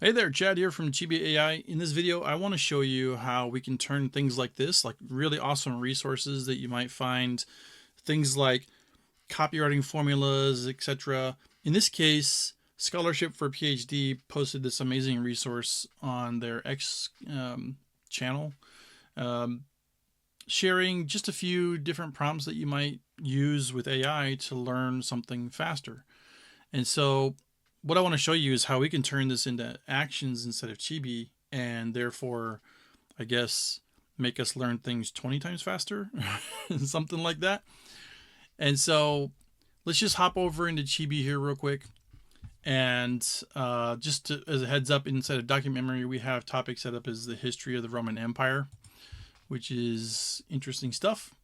Hey there, Chad here from Chibi AI. In this video, I want to show you how we can turn things like this, like really awesome resources that you might find, things like copywriting formulas, etc. In this case, Scholarship for PhD posted this amazing resource on their X channel, um, sharing just a few different prompts that you might use with AI to learn something faster. And so what I want to show you is how we can turn this into actions instead of chibi, and therefore, I guess, make us learn things 20 times faster, something like that. And so let's just hop over into chibi here real quick. And as a heads up, inside of document memory, we have topic set up as the history of the Roman Empire, which is interesting stuff.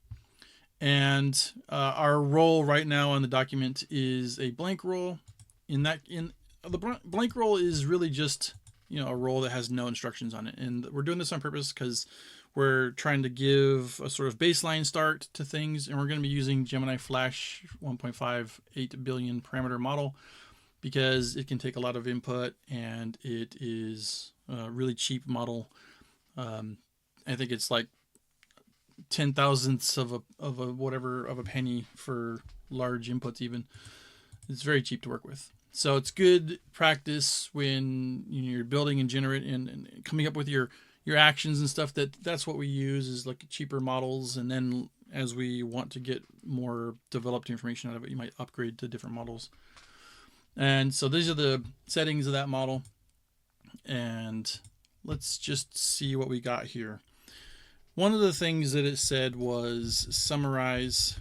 And our role right now on the document is a blank role. In the blank role is really just a role that has no instructions on it, and we're doing this on purpose because we're trying to give a sort of baseline start to things, and we're going to be using Gemini Flash 1.58 billion parameter model because it can take a lot of input and it is a really cheap model. I think it's like 10,000ths of a penny for large inputs. Even it's very cheap to work with. So it's good practice when you're building and generating and coming up with your actions and stuff. That's what we use, is like cheaper models. And then as we want to get more developed information out of it, you might upgrade to different models. And so these are the settings of that model. And let's just see what we got here. One of the things that it said was summarize.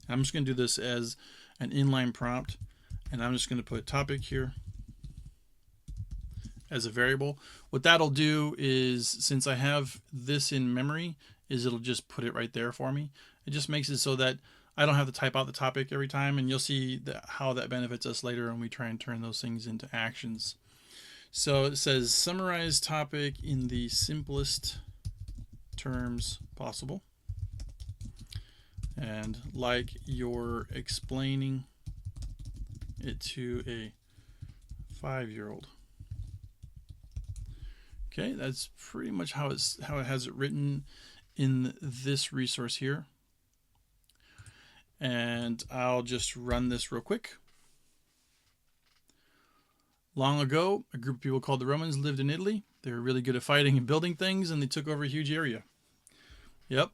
I'm just going to do this as an inline prompt. And I'm just going to put topic here as a variable. What that'll do is, since I have this in memory, is it'll just put it right there for me. It just makes it so that I don't have to type out the topic every time, and you'll see how that benefits us later when we try and turn those things into actions. So it says summarize topic in the simplest terms possible. And like you're explaining it to a 5-year-old. Okay, that's pretty much how it has it written in this resource here. And I'll just run this real quick. Long ago, a group of people called the Romans lived in Italy. They were really good at fighting and building things, and they took over a huge area. Yep,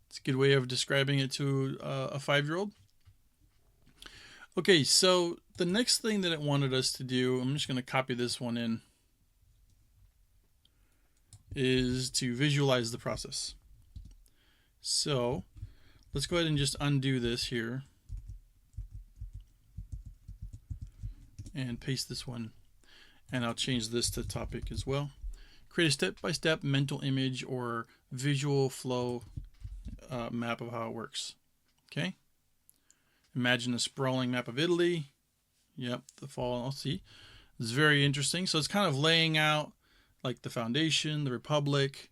it's a good way of describing it to a 5-year-old. Okay, so the next thing that it wanted us to do, I'm just going to copy this one in, is to visualize the process. So let's go ahead and just undo this here and paste this one. And I'll change this to topic as well. Create a step-by-step mental image or visual flow map of how it works. Okay. Imagine a sprawling map of Italy. Yep, the fall. I'll see. It's very interesting. So it's kind of laying out like the foundation, the republic,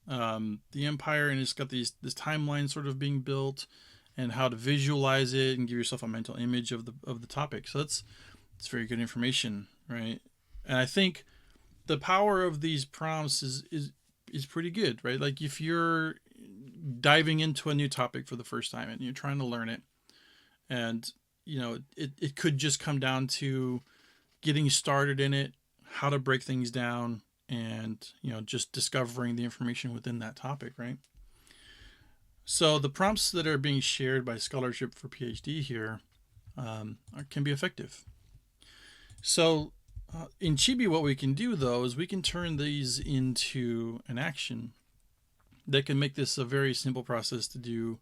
the empire, and it's got this timeline sort of being built, and how to visualize it and give yourself a mental image of the topic. So it's very good information, right? And I think the power of these prompts is pretty good, right? Like if you're diving into a new topic for the first time and you're trying to learn it, and it could just come down to getting started in it, how to break things down, and just discovering the information within that topic, right? So the prompts that are being shared by Scholarship for PhD here can be effective. So in Chibi, what we can do though is we can turn these into an action that can make this a very simple process to do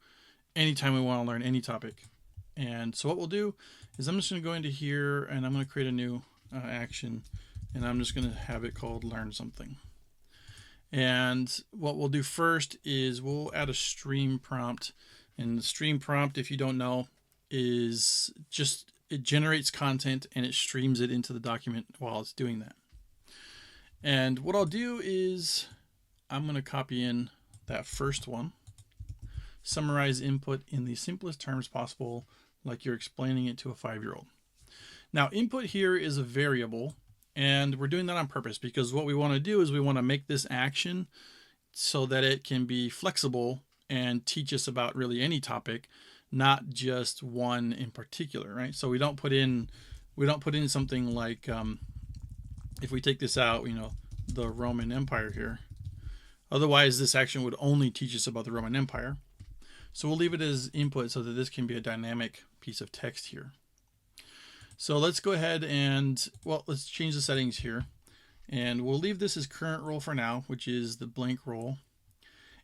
anytime we want to learn any topic. And so what we'll do is I'm just going to go into here and I'm going to create a new action, and I'm just going to have it called learn something. And what we'll do first is we'll add a stream prompt. And the stream prompt, if you don't know, is just it generates content and it streams it into the document while it's doing that. And what I'll do is I'm going to copy in that first one. Summarize input in the simplest terms possible, like you're explaining it to a 5-year-old. Now, input here is a variable, And we're doing that on purpose because what we want to do is we want to make this action so that it can be flexible and teach us about really any topic, not just one in particular, right? So we don't put in something like if we take this out, the Roman Empire here. Otherwise, this action would only teach us about the Roman Empire. So we'll leave it as input so that this can be a dynamic piece of text here. So let's go ahead and, well, let's change the settings here. And we'll leave this as current role for now, which is the blank role.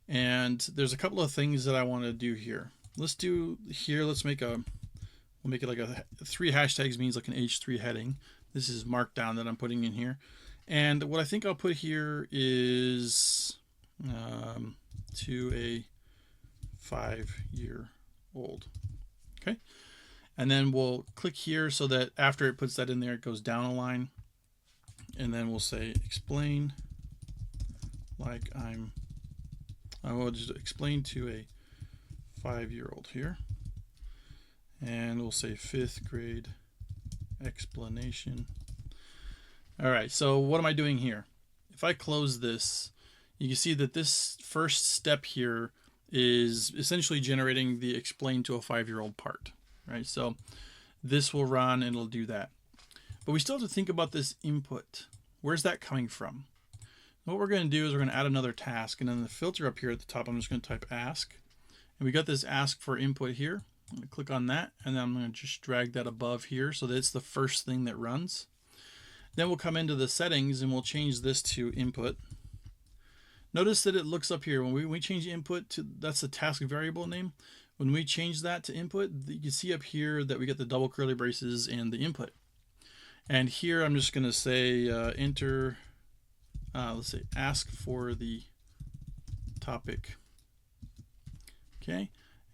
And there's a couple of things that I want to do here. Let's make it like a 3 hashtags means like an H3 heading. This is markdown that I'm putting in here. And what I think I'll put here is to a 5-year-old. Okay. And then we'll click here so that after it puts that in there, it goes down a line. And then we'll say explain like I will just explain to a 5-year-old here. And we'll say 5th grade explanation. All right, so what am I doing here? If I close this, you can see that this first step here is essentially generating the explain to a 5-year-old part, right? So this will run and it'll do that. But we still have to think about this input. Where's that coming from? What we're going to do is we're going to add another task, and then the filter up here at the top, I'm just going to type ask. And we got this ask for input here. I'm going to click on that, and then I'm going to just drag that above here so that it's the first thing that runs. Then we'll come into the settings and we'll change this to input. Notice that it looks up here when we change input to, that's the task variable name. When we change that to input, you can see up here that we get the double curly braces and the input. And here I'm just going to say enter, let's say ask for the topic. Okay,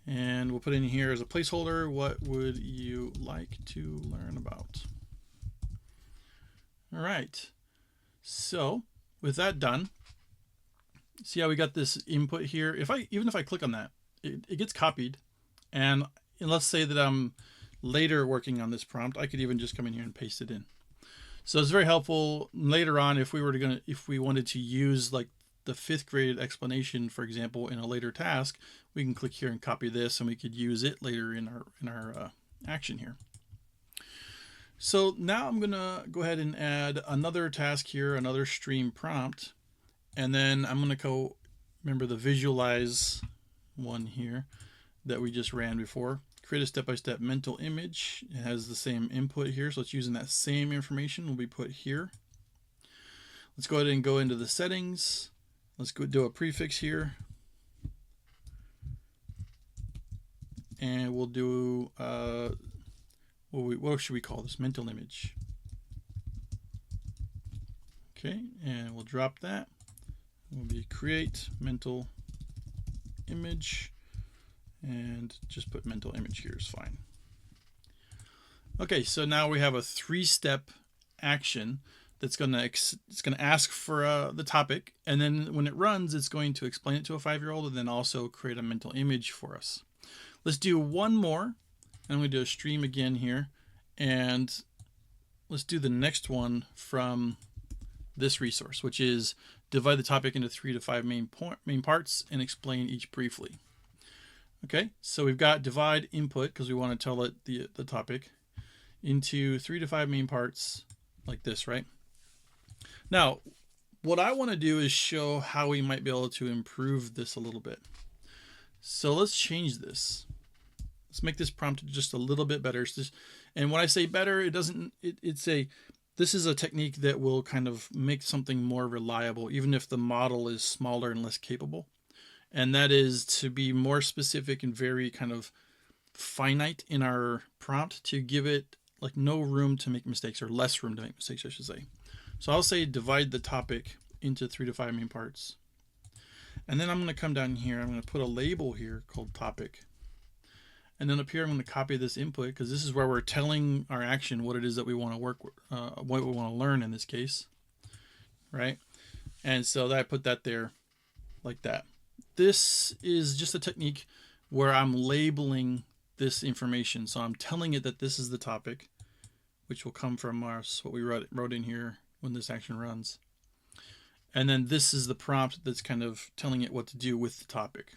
and we'll put in here as a placeholder, what would you like to learn about? All right, so with that done, see how we got this input here? Even if I click on that, it gets copied. And let's say that I'm later working on this prompt, I could even just come in here and paste it in. So it's very helpful later on if we wanted to use like the 5th grade explanation, for example, in a later task, we can click here and copy this, and we could use it later in our action here. So now I'm gonna go ahead and add another task here, another stream prompt, and then I'm gonna go, remember the visualize one here that we just ran before. Create a step-by-step mental image. It has the same input here, so it's using that same information will be put here. Let's go ahead and go into the settings. Let's go do a prefix here. And we'll do, what should we call this? Mental image. Okay, and we'll drop that. We'll be create mental image, and just put mental image here is fine. Okay, so now we have a 3-step action that's gonna ask for the topic, and then when it runs, it's going to explain it to a 5-year-old, and then also create a mental image for us. Let's do one more, and we do a stream again here, and let's do the next one from this resource, which is divide the topic into 3 to 5 main parts and explain each briefly. Okay, so we've got divide input because we want to tell it the topic into 3 to 5 main parts like this, right? Now, what I want to do is show how we might be able to improve this a little bit. So let's change this. Let's make this prompt just a little bit better. And when I say better, this is a technique that will kind of make something more reliable, even if the model is smaller and less capable. And that is to be more specific and very kind of finite in our prompt to give it like no room to make mistakes, or less room to make mistakes, I should say. So I'll say divide the topic into 3 to 5 main parts. And then I'm going to come down here. I'm going to put a label here called topic. And then up here, I'm going to copy this input because this is where we're telling our action what it is that we want to work with, what we want to learn in this case, right? And so I put that there like that. This is just a technique where I'm labeling this information. So I'm telling it that this is the topic, which will come from what we wrote in here when this action runs. And then this is the prompt that's kind of telling it what to do with the topic.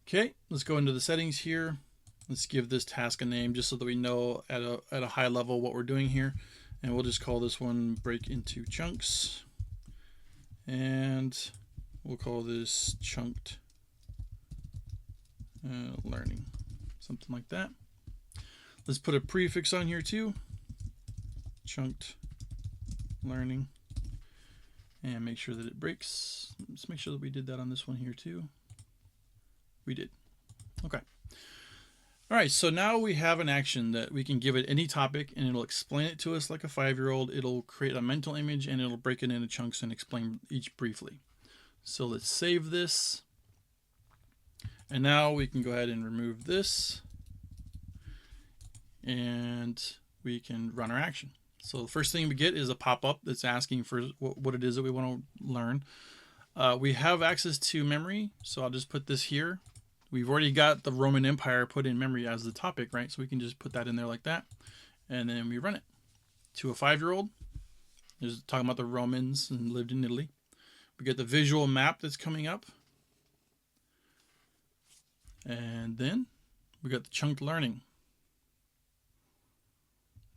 Okay, let's go into the settings here. Let's give this task a name just so that we know at a high level what we're doing here. And we'll just call this one break into chunks. And we'll call this chunked learning, something like that. Let's put a prefix on here too, chunked learning, and make sure that it breaks. Let's make sure that we did that on this one here too. We did. Okay. All right, so now we have an action that we can give it any topic and it'll explain it to us like a 5-year-old. It'll create a mental image and it'll break it into chunks and explain each briefly. So let's save this. And now we can go ahead and remove this and we can run our action. So the first thing we get is a pop-up that's asking for what it is that we want to learn. We have access to memory, so I'll just put this here. We've already got the Roman Empire put in memory as the topic, right? So we can just put that in there like that, and then we run it. To a 5-year-old, there's talking about the Romans and lived in Italy. We get the visual map that's coming up. And then we got the chunked learning.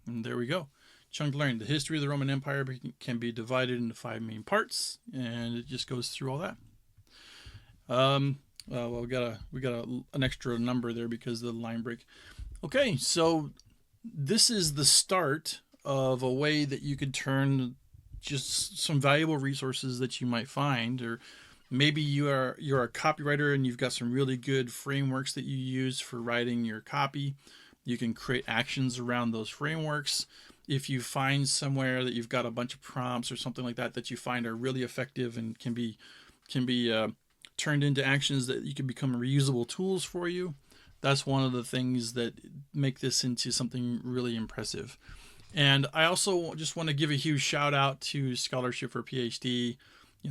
And there we go. Chunked learning. The history of the Roman Empire can be divided into 5 main parts, and it just goes through all that. Well, we got an extra number there because of the line break. Okay, so this is the start of a way that you could turn just some valuable resources that you might find, or maybe you're a copywriter and you've got some really good frameworks that you use for writing your copy. You can create actions around those frameworks. If you find somewhere that you've got a bunch of prompts or something like that that you find are really effective and can be turned into actions that you can become reusable tools for you, that's one of the things that make this into something really impressive. And I also just want to give a huge shout out to Scholarship for PhD.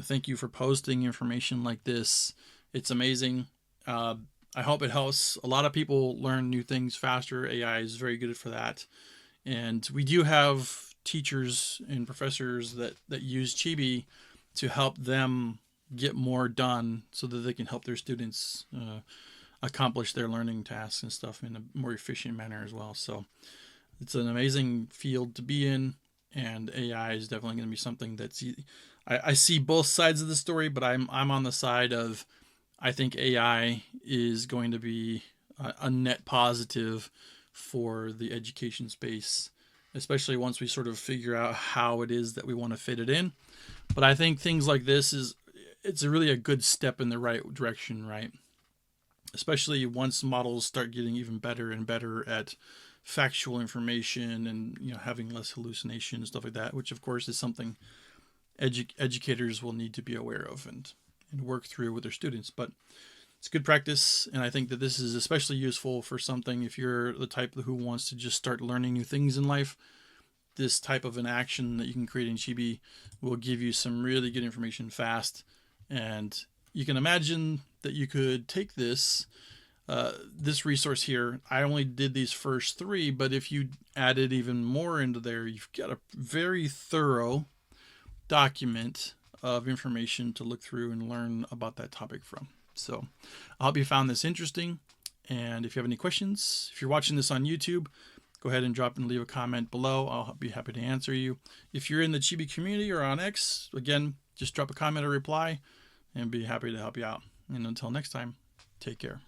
Thank you for posting information like this. It's amazing. I hope it helps a lot of people learn new things faster. AI is very good for that. And we do have teachers and professors that use Chibi to help them get more done so that they can help their students accomplish their learning tasks and stuff in a more efficient manner as well. So it's an amazing field to be in, and AI is definitely going to be something that's I see both sides of the story, but I'm on the side of I think AI is going to be a net positive for the education space, especially once we sort of figure out how it is that we want to fit it in. But I think things like this it's really a good step in the right direction, right? Especially once models start getting even better and better at factual information and having less hallucination and stuff like that, which of course is something educators will need to be aware of and work through with their students. But it's good practice, and I think that this is especially useful for something if you're the type who wants to just start learning new things in life. This type of an action that you can create in Chibi will give you some really good information fast. And you can imagine that you could take this resource here. I only did these first 3, but if you added even more into there, you've got a very thorough document of information to look through and learn about that topic from. So I hope you found this interesting. And if you have any questions, if you're watching this on YouTube, go ahead and drop and leave a comment below. I'll be happy to answer you. If you're in the Chibi community or on X, again, just drop a comment or reply and be happy to help you out. And until next time, take care.